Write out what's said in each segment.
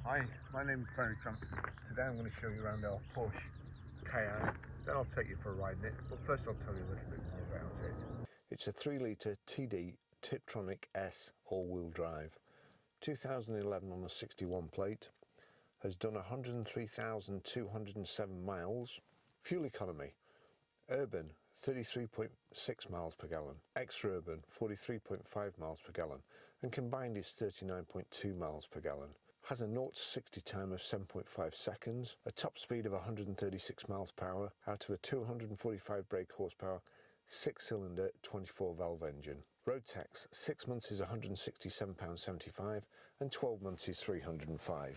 Hi, my name is Barry Crampton. Today I'm going to show you around our Porsche Cayenne, then I'll take you for a ride in it, but first I'll tell you a little bit more about it. It's a 3-litre TD Tiptronic S all-wheel drive, 2011 on a 61 plate, has done 103,207 miles, fuel economy, urban 33.6 miles per gallon, extra-urban 43.5 miles per gallon, and combined is 39.2 miles per gallon. Has a 0 to 60 time of 7.5 seconds, a top speed of 136 miles per hour out of a 245 brake horsepower, 6-cylinder 24 valve engine. Road tax 6 months is £167.75 and 12 months is £305.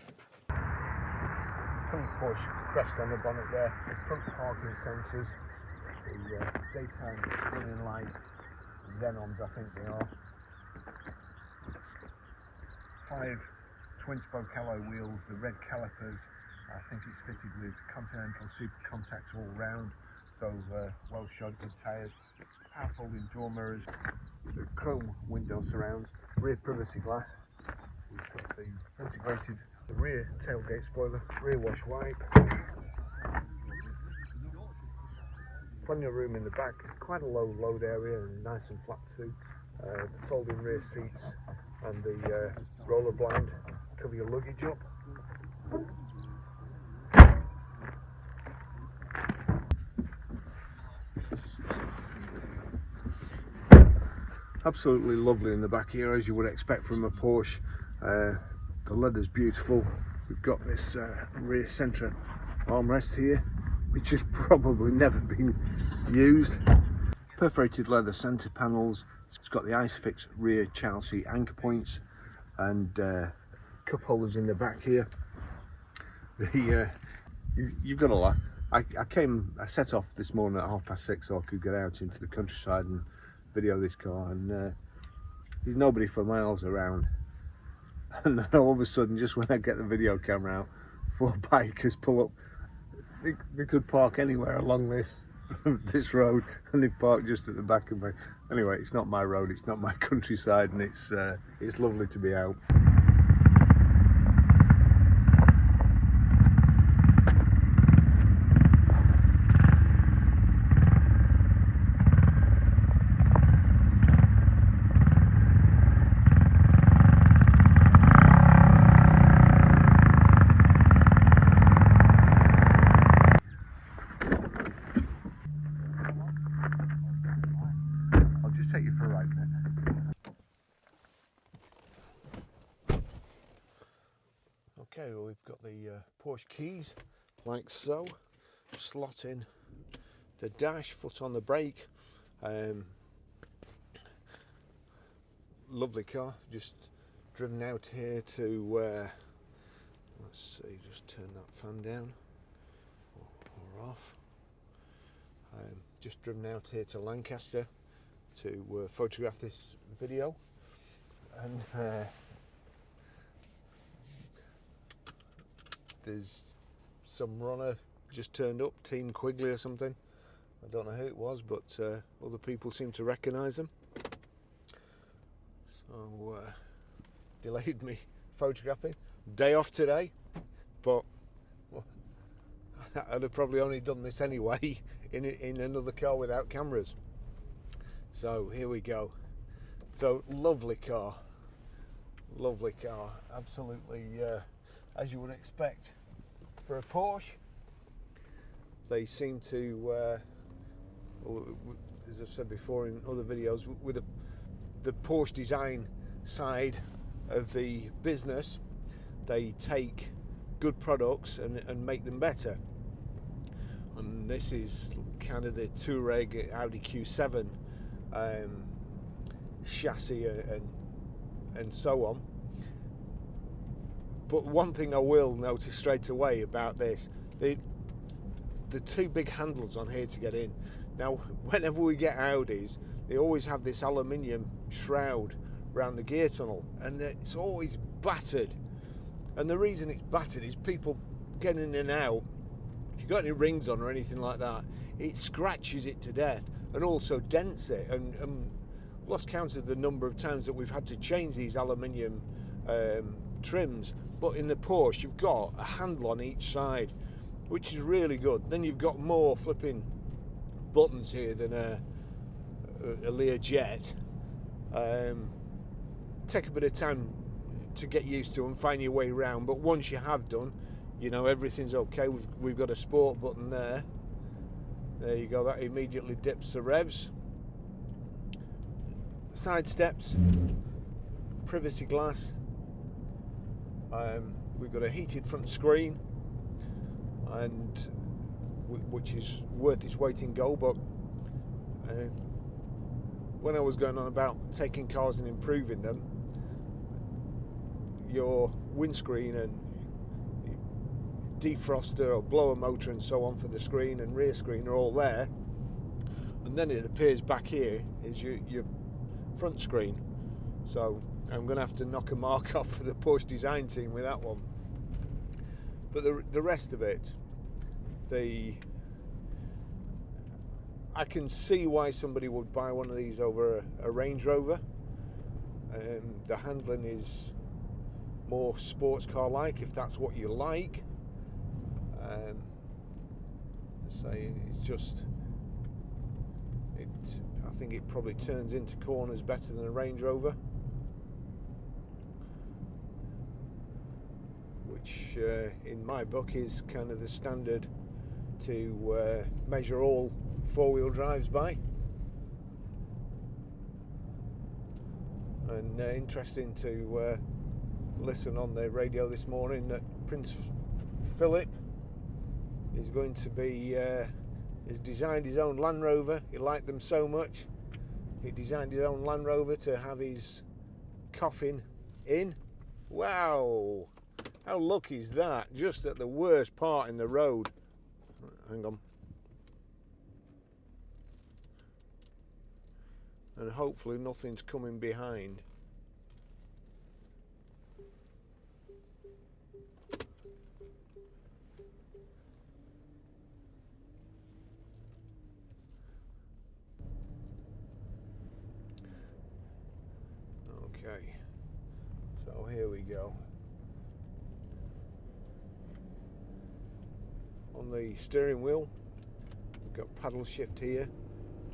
Some Porsche crest on the bonnet there, the front parking sensors, the daytime running lights, xenons I think they are, 5 twin-spoke alloy wheels, the red calipers. I think it's fitted with Continental super contacts all round, so well shod, good tyres, power folding door mirrors, the chrome window surrounds, rear privacy glass, we've got the integrated rear tailgate spoiler, rear wash wipe, plenty of room in the back, quite a low load area and nice and flat too, the folding rear seats and the roller blind cover your luggage up. Absolutely lovely in the back here, as you would expect from a Porsche. The leather's beautiful. We've got this rear centre armrest here, which has probably never been used. Perforated leather centre panels. It's got the Isofix rear child seat anchor points and cup holders in the back here. You've got a laugh. I set off this morning at 6:30 so I could get out into the countryside and video this car, and there's nobody for miles around, and then all of a sudden, just when I get the video camera out, 4 bikers pull up. They could park anywhere along this road, and they've parked just at the back of me. Anyway, it's not my road, it's not my countryside, and it's lovely to be out. Take you for a ride then. Okay, well, we've got the Porsche keys like so, slot in the dash, foot on the brake. Lovely car, just driven out here to let's see, just turn that fan down or off. Just driven out here to Lancaster to photograph this video, and there's some runner just turned up, Team Quigley or something. I don't know who it was, but other people seem to recognise them, so delayed me photographing. Day off today, but well, I'd have probably only done this anyway in another car without cameras. So here we go. So lovely car, absolutely as you would expect for a Porsche. They seem to, as I've said before in other videos, with the Porsche design side of the business, they take good products and make them better. And this is kind of the Touareg Audi Q7 chassis and so on. But one thing I will notice straight away about this, the 2 big handles on here to get in. Now, whenever we get Audis, they always have this aluminium shroud around the gear tunnel, and it's always battered. And the reason it's battered is people getting in and out. If you've got any rings on or anything like that, it scratches it to death and also dents it. And lost count of the number of times that we've had to change these aluminium trims, but in the Porsche you've got a handle on each side, which is really good. Then you've got more flipping buttons here than a Learjet. Take a bit of time to get used to and find your way around, but once you have done, you know everything's okay. We've got a sport button there. There you go, that immediately dips the revs. Side steps, privacy glass. We've got a heated front screen, and which is worth its weight in gold. But when I was going on about taking cars and improving them, your windscreen and defroster or blower motor and so on for the screen and rear screen are all there, and then it appears back here is your front screen. So I'm going to have to knock a mark off for the Porsche design team with that one. But the rest of it, I can see why somebody would buy one of these over a Range Rover. The handling is more sports car like, if that's what you like. I think it probably turns into corners better than a Range Rover, which in my book is kind of the standard to measure all four-wheel drives by. And interesting to listen on the radio this morning that Prince Philip is going to be has designed his own Land Rover. He liked them so much, he designed his own Land Rover to have his coffin in. Wow, how lucky is that? Just at the worst part in the road. Hang on. And hopefully nothing's coming behind. Okay, so here we go. On the steering wheel, we've got paddle shift here,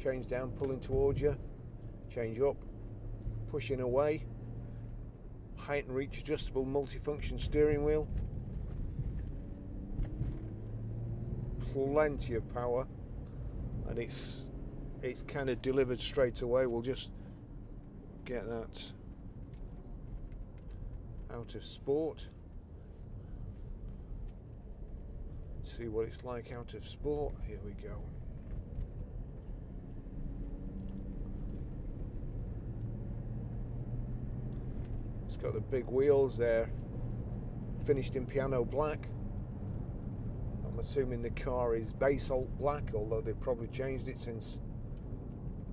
change down, pulling towards you, change up, pushing away, height and reach adjustable multifunction steering wheel, plenty of power, and it's kind of delivered straight away. We'll just get that out of sport. See what it's like out of sport. Here we go. It's got the big wheels there, finished in piano black. I'm assuming the car is basalt black, although they've probably changed it since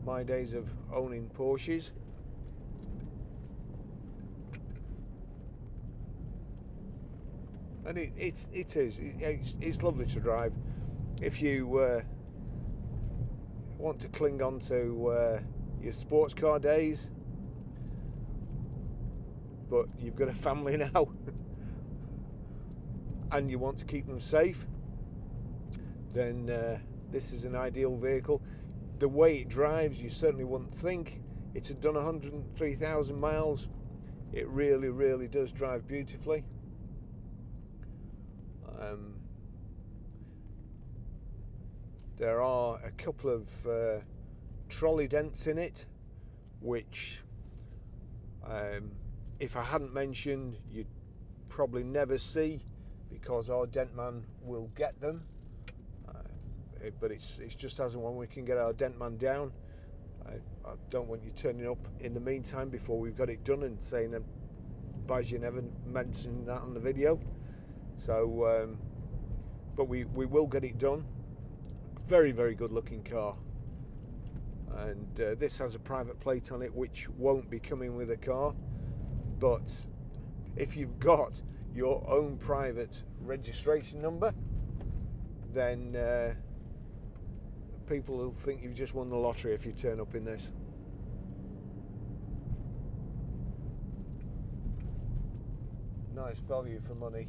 my days of owning Porsches. And it's lovely to drive. If you want to cling on to your sports car days, but you've got a family now and you want to keep them safe, then this is an ideal vehicle. The way it drives, you certainly wouldn't think it had done 103,000 miles. It really, really does drive beautifully. There are a couple of trolley dents in it, which if I hadn't mentioned, you'd probably never see, because our dent man will get them. But it's just as and when we can get our dent man down. I don't want you turning up in the meantime before we've got it done and saying, Baz, you never mentioned that on the video. So, but we will get it done. Very, very good looking car. And this has a private plate on it, which won't be coming with a car. But if you've got your own private registration number, then people will think you've just won the lottery if you turn up in this. Nice value for money.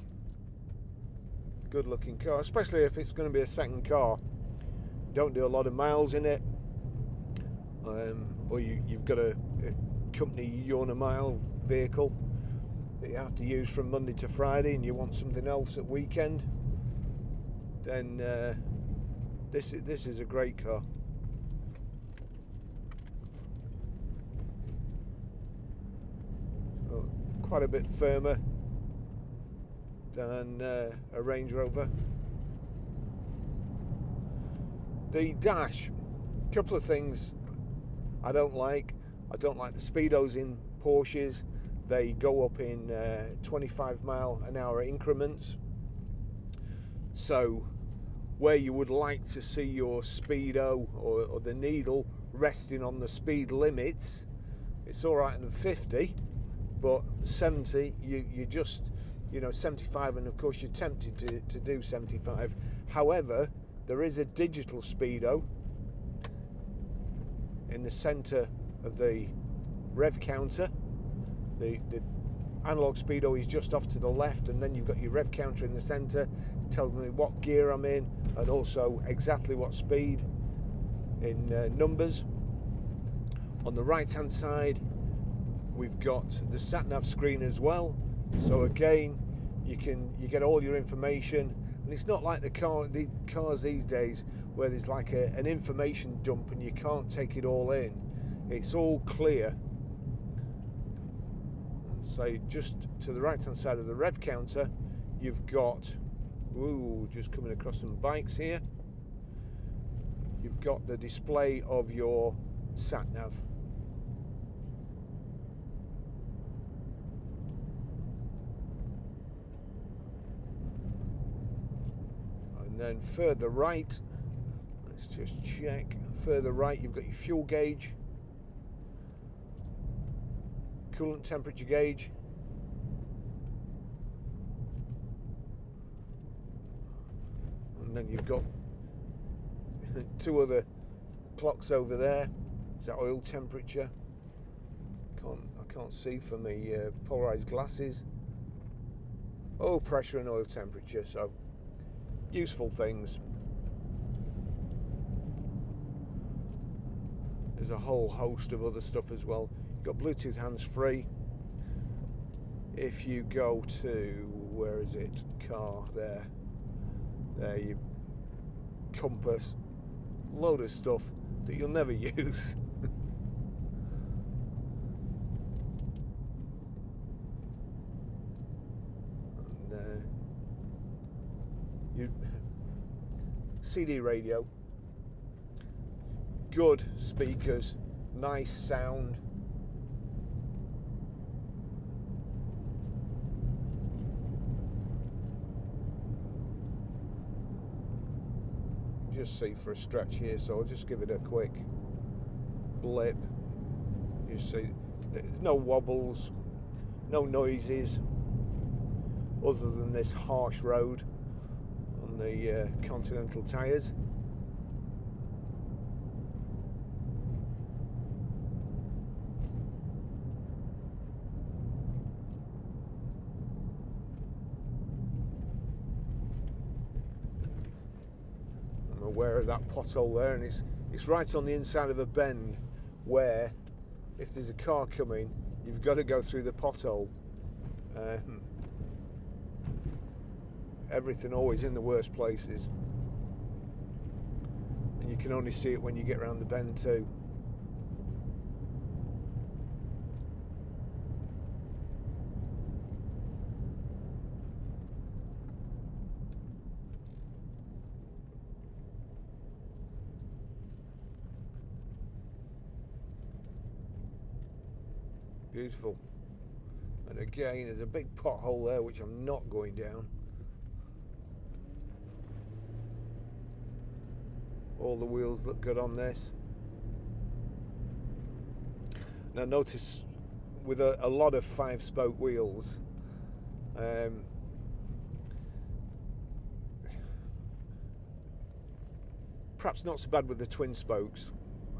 Good looking car, especially if it's going to be a second car. Don't do a lot of miles in it, or you've got a company you own a mile vehicle that you have to use from Monday to Friday, and you want something else at weekend, then this is a great car. So, quite a bit firmer than a Range Rover. The dash, a couple of things I don't like. I don't like the speedos in Porsches. They go up in 25-mile-an-hour increments. So where you would like to see your speedo or the needle resting on the speed limits, it's all right in 50, but 70, you just, 75, and of course you're tempted to do 75. However, there is a digital speedo in the center of the rev counter. The analog speedo is just off to the left, and then you've got your rev counter in the center telling me what gear I'm in and also exactly what speed in numbers. On the right hand side we've got the sat nav screen as well, so again you get all your information, and it's not like the cars these days where there's like an information dump and you can't take it all in. It's all clear. So just to the right hand side of the rev counter you've got, just coming across some bikes here, you've got the display of your sat nav. And then further right, let's just check, further right you've got your fuel gauge, coolant temperature gauge, and then you've got two other clocks over there. Is that oil temperature? I can't see for me polarized glasses. Oh, pressure and oil temperature, so useful things. There's a whole host of other stuff as well. You've got Bluetooth hands-free. If you go to, where is it? Car, there you compass, load of stuff that you'll never use. And CD radio, good speakers, nice sound. Just see for a stretch here, so I'll just give it a quick blip. You see, no wobbles, no noises, other than this harsh road on the Continental tyres. Aware of that pothole there, and it's right on the inside of a bend where if there's a car coming you've got to go through the pothole. Everything always in the worst places, and you can only see it when you get around the bend too. Beautiful. And again, there's a big pothole there which I'm not going down. All the wheels look good on this. Now notice with a lot of 5-spoke wheels, perhaps not so bad with the twin spokes,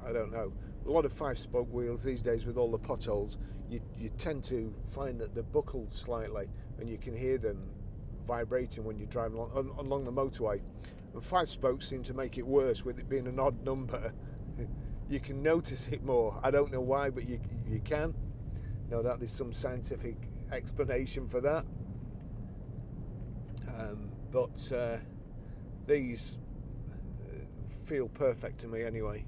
I don't know, a lot of 5-spoke wheels these days with all the potholes, you tend to find that they're buckled slightly, and you can hear them vibrating when you drive along the motorway. And 5 spokes seem to make it worse, with it being an odd number. You can notice it more. I don't know why, but you can. No doubt there's some scientific explanation for that. But these feel perfect to me anyway.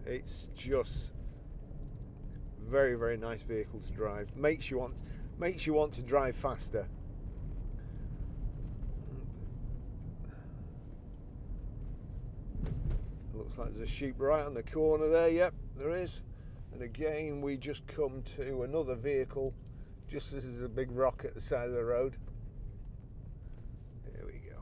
It's just very, very nice vehicle to drive. Makes you want to drive faster. Looks like there's a sheep right on the corner there. Yep, there is. And again, we just come to another vehicle, just as there's a big rock at the side of the road. There we go.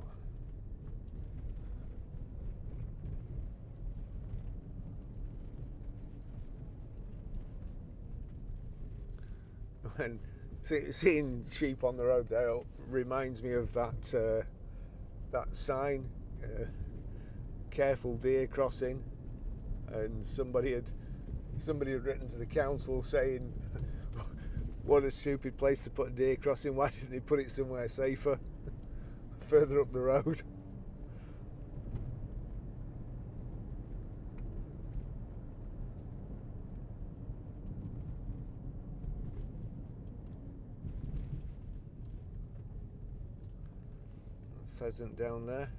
And seeing sheep on the road there reminds me of that sign, careful deer crossing, and somebody had written to the council saying, what a stupid place to put a deer crossing, why didn't they put it somewhere safer further up the road? Pheasant down there.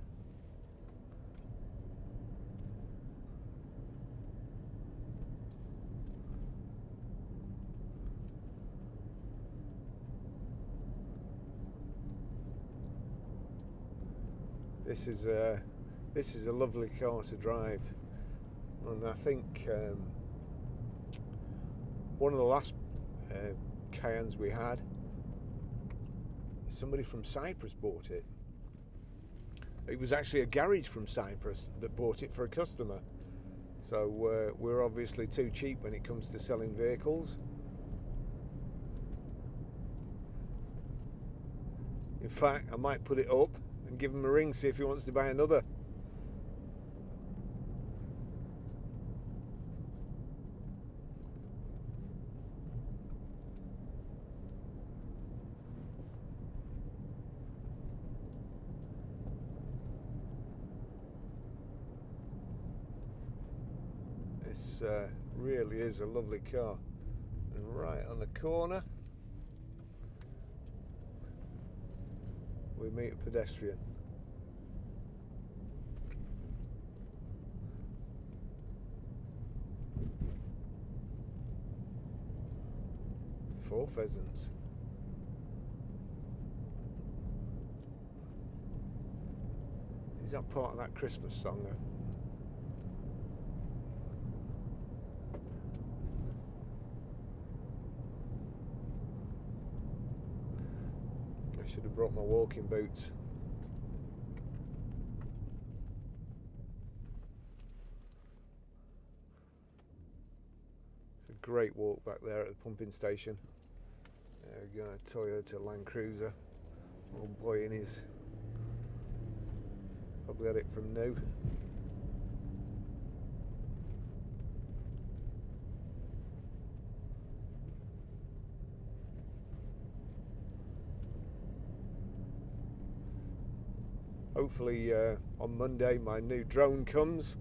This is a lovely car to drive, and I think one of the last Cayennes we had, somebody from Cyprus bought it. It was actually a garage from Cyprus that bought it for a customer. So we're obviously too cheap when it comes to selling vehicles. In fact, I might put it up and give him a ring, see if he wants to buy another. This really is a lovely car. And right on the corner, we meet a pedestrian. Four pheasants. Is that part of that Christmas song? I should have brought my walking boots. It's a great walk back there at the pumping station. There we go, a Toyota Land Cruiser. Old boy in his, probably had it from new. Hopefully on Monday my new drone comes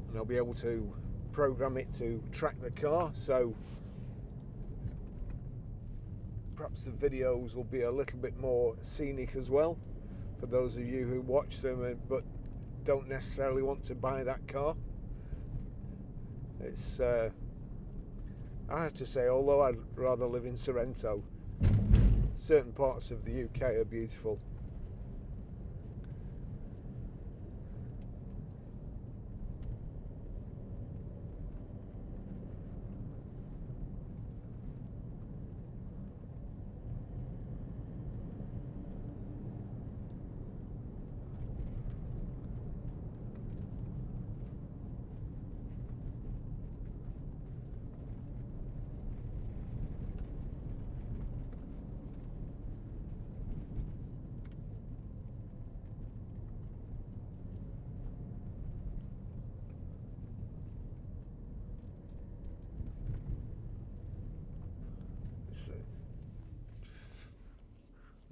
and I'll be able to program it to track the car, so perhaps the videos will be a little bit more scenic as well for those of you who watch them but don't necessarily want to buy that car. It's I have to say, although I'd rather live in Sorrento, certain parts of the UK are beautiful.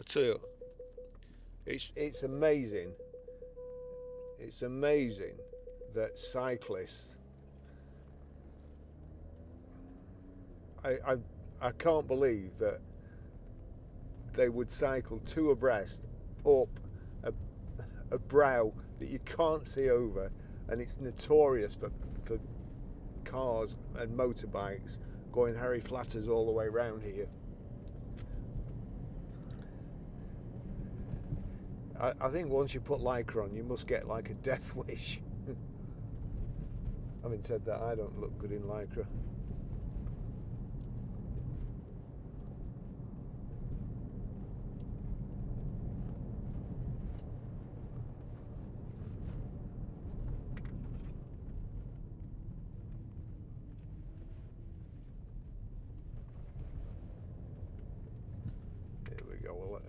tell you, it's amazing. It's amazing that cyclists, I can't believe that they would cycle two abreast up a brow that you can't see over, and it's notorious for cars and motorbikes going Harry Flatters all the way around here. I think once you put Lycra on, you must get like a death wish. Having said that, I don't look good in Lycra. Here we go, we'll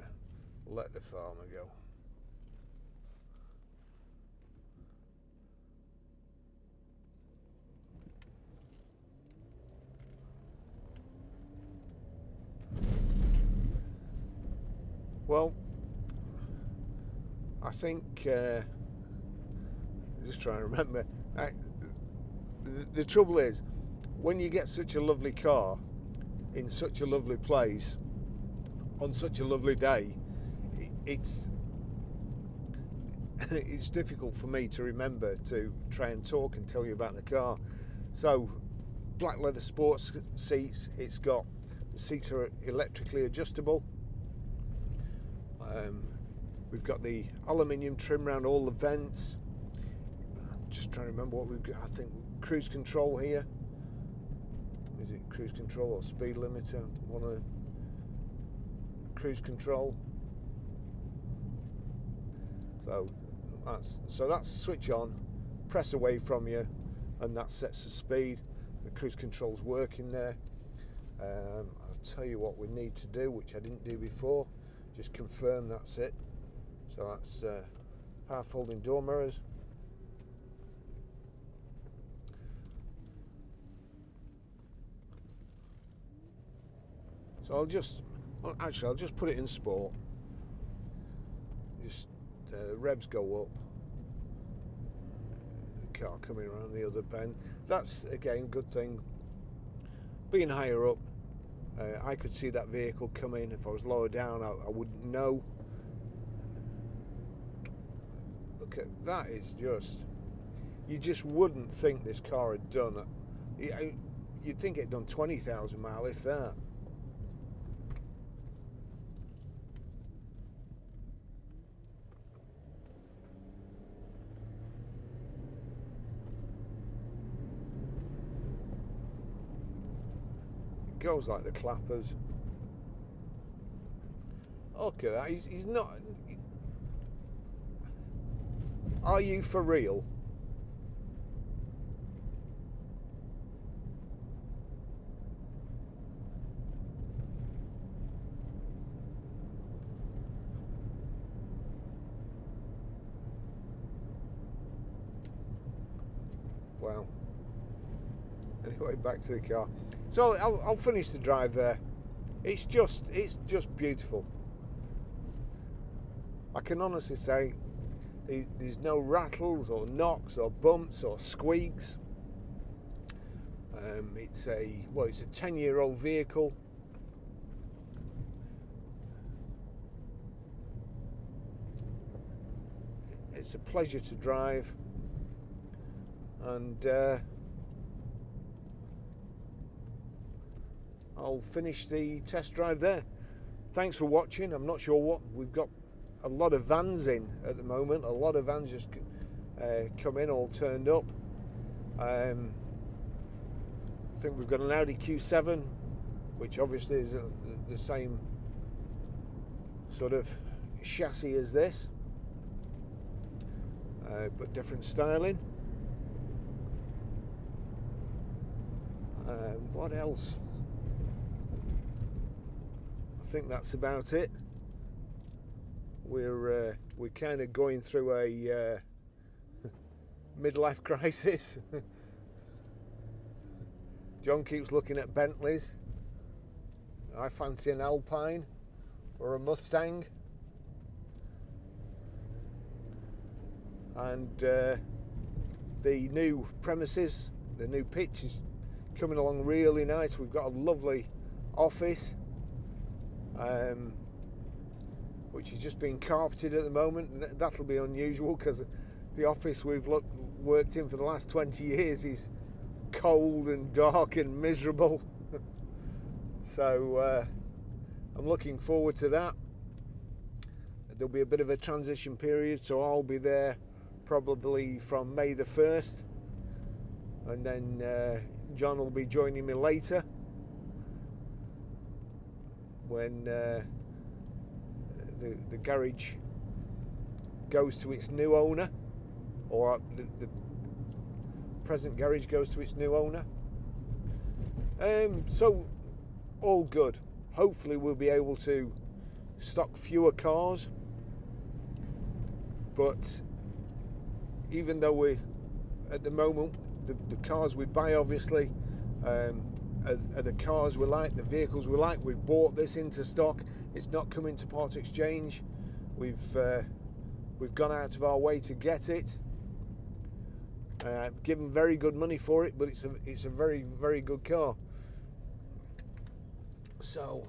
let the farmer go. Well, I think, just trying to remember, the trouble is, when you get such a lovely car, in such a lovely place, on such a lovely day, it's difficult for me to remember to try and talk and tell you about the car. So, black leather sports seats, the seats are electrically adjustable. We've got the aluminium trim around all the vents. Just trying to remember what we've got. I think cruise control here. Is it cruise control or speed limiter? One of cruise control. So that's switch on, press away from you, and that sets the speed. The cruise control's working there. I'll tell you what we need to do, which I didn't do before. Just confirm that's it. So that's power folding door mirrors. So I'll just put it in sport. Just revs go up. The car coming around the other bend. That's again good thing. Being higher up, I could see that vehicle coming. If I was lower down, I wouldn't know. Look at that, is just, you just wouldn't think this car had done it. You'd think it'd done 20,000 miles, if that. It goes like the clappers. Look at that, he's not... Are you for real? Wow. Anyway, back to the car. So I'll finish the drive there. It's just beautiful. I can honestly say there's no rattles or knocks or bumps or squeaks. It's a 10-year-old vehicle. It's a pleasure to drive, and I'll finish the test drive there. Thanks for watching. I'm not sure what we've got. A lot of vans in at the moment. A lot of vans just come in, all turned up. I think we've got an Audi Q7, which obviously is the same sort of chassis as this, but different styling. What else? I think that's about it. We're kind of going through a midlife crisis. John keeps looking at Bentleys. I fancy an Alpine. or a Mustang. And the new premises, the new pitch is coming along really nice. We've got a lovely office, which is just being carpeted at the moment. That'll be unusual because the office we've worked in for the last 20 years is cold and dark and miserable. So I'm looking forward to that. There'll be a bit of a transition period, so I'll be there probably from May the 1st, and then John will be joining me later when the garage goes to its new owner, or the present garage goes to its new owner. So all good. Hopefully we'll be able to stock fewer cars, but even though we, at the moment, the cars we buy obviously are the cars we like, the vehicles we like. We've bought this into stock. It's not coming to part exchange. We've gone out of our way to get it. Given very good money for it, but it's a very, very good car. So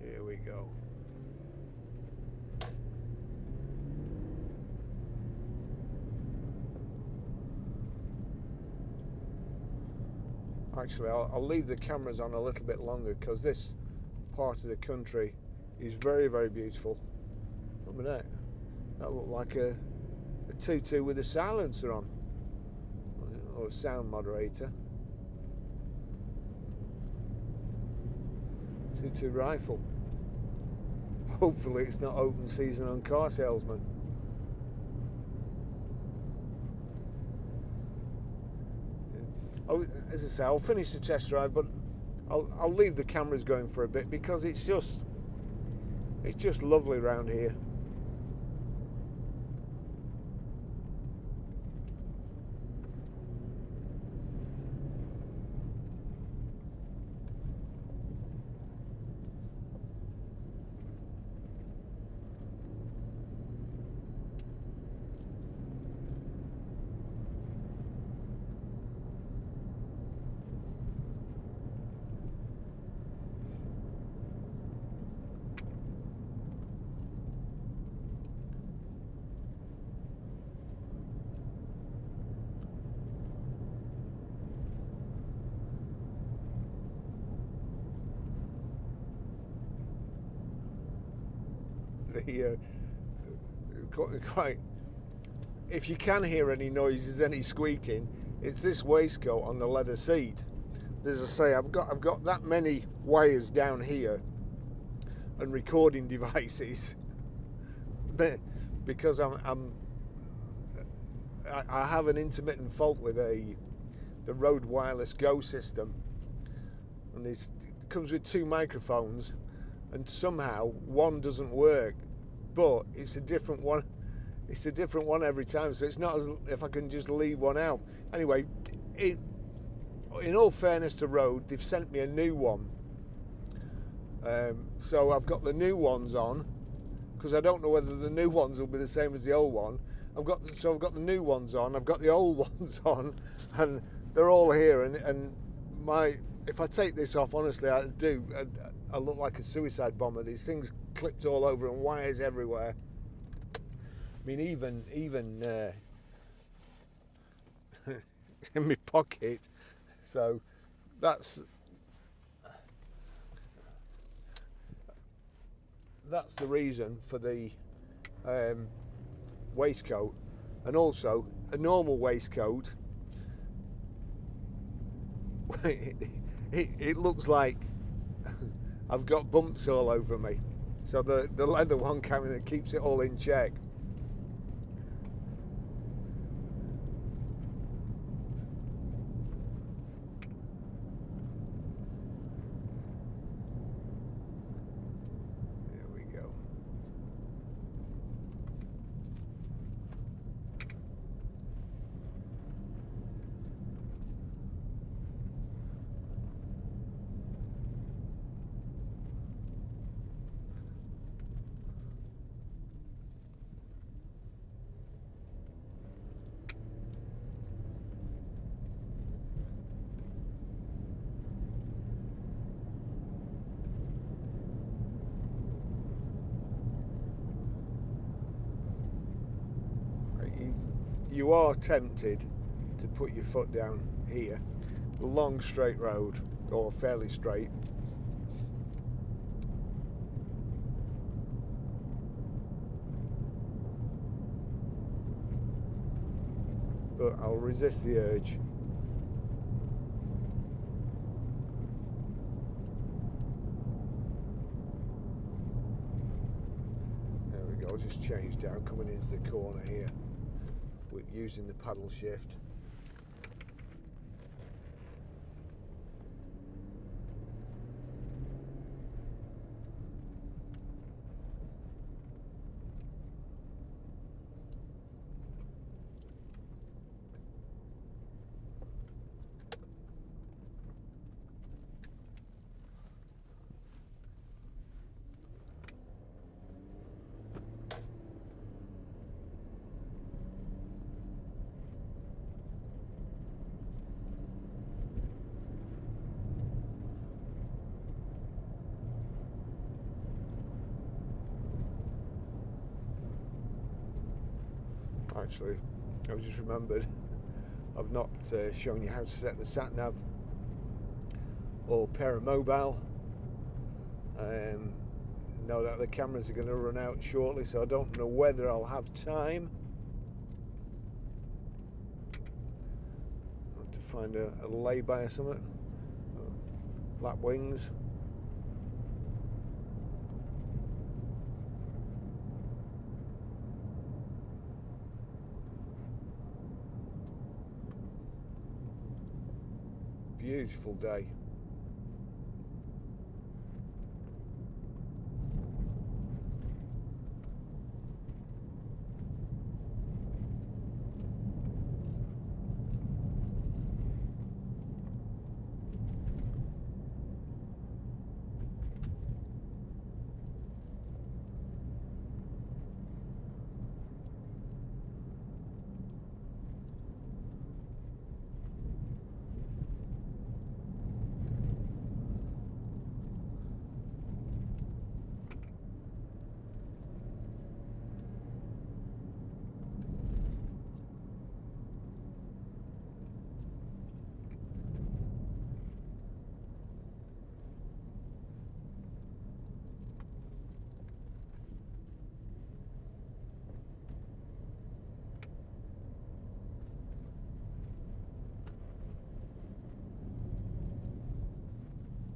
here we go. Actually, I'll leave the cameras on a little bit longer because this part of the country is very, very beautiful. Look at that. That looked like a tutu with a silencer on, or a sound moderator. Tutu rifle. Hopefully it's not open season on Car Salesman. As I say, I'll finish the test drive, but I'll leave the cameras going for a bit because it's just lovely around here. Quite, if you can hear any noises, any squeaking, it's this waistcoat on the leather seat. As I say, I've got that many wires down here and recording devices because I have an intermittent fault with the Rode Wireless Go system, and it comes with 2 microphones, and somehow one doesn't work, but it's a different one. It's a different one every time, so it's not as if I can just leave one out. Anyway, in all fairness to Rode, they've sent me a new one. So I've got the new ones on, because I don't know whether the new ones will be the same as the old one. I've got the new ones on, I've got the old ones on, and they're all here. And if I take this off, honestly, I look like a suicide bomber. These things clipped all over and wires everywhere. I mean, even in my pocket. So that's the reason for the waistcoat. And also a normal waistcoat, it looks like I've got bumps all over me. So the leather one kind of keeps it all in check. There we go. you are tempted to put your foot down here. Long straight road, or fairly straight. But I'll resist the urge. There we go, just change down coming into the corner here with using the paddle shift. Actually, I've just remembered I've not shown you how to set the sat nav or pair a mobile. Know that the cameras are going to run out shortly, so I don't know whether I'll have time. I'll have to find a lay-by or something. Lap wings. Beautiful day.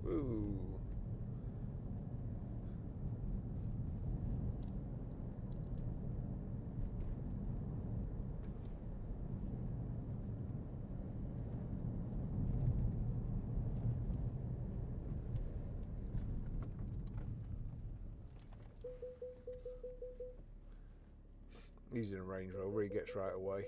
Ooh. He's in a Range Rover, he gets right away.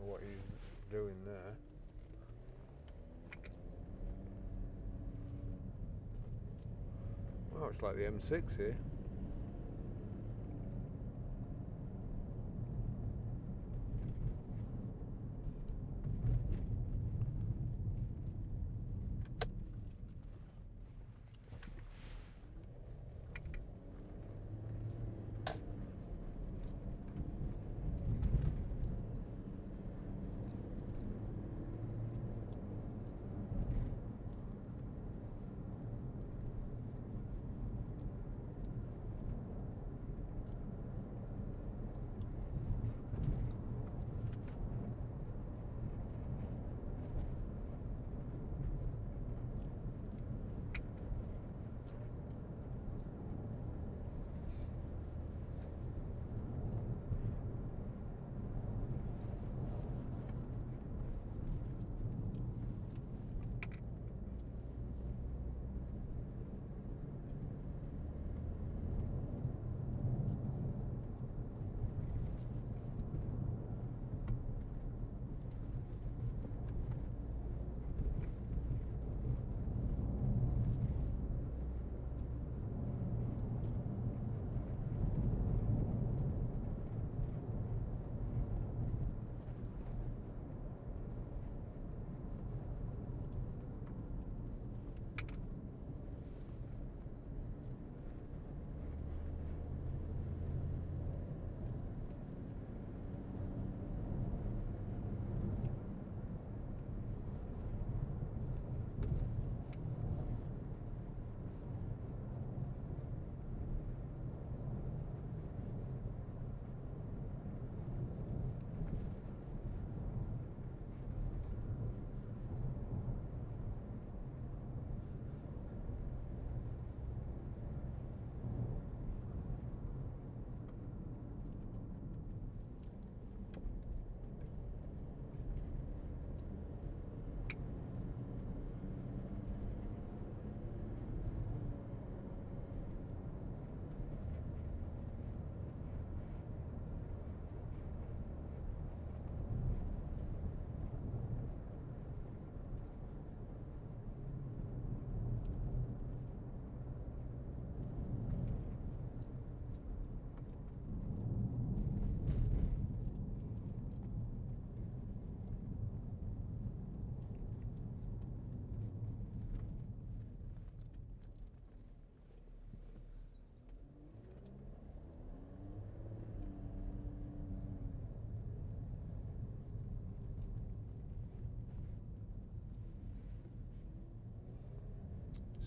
What he's doing there. Well, it's like the M6 here.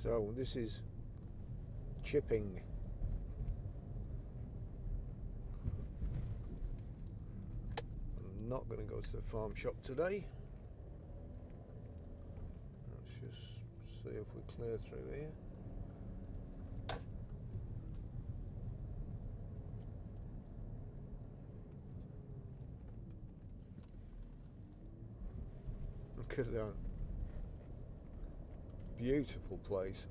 So this is chipping. I'm not going to go to the farm shop today. Let's just see if we clear through here. Look at that. Beautiful place.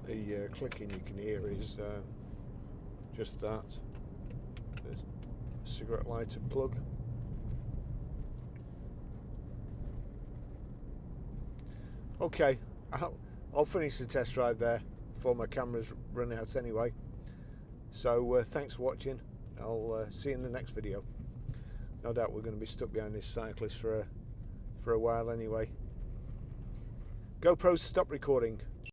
The clicking you can hear is just that. There's a cigarette lighter plug. Okay, I'll finish the test drive there before my camera's run out anyway. So thanks for watching. I'll see you in the next video. No doubt we're going to be stuck behind this cyclist for a while anyway. GoPro, stop recording.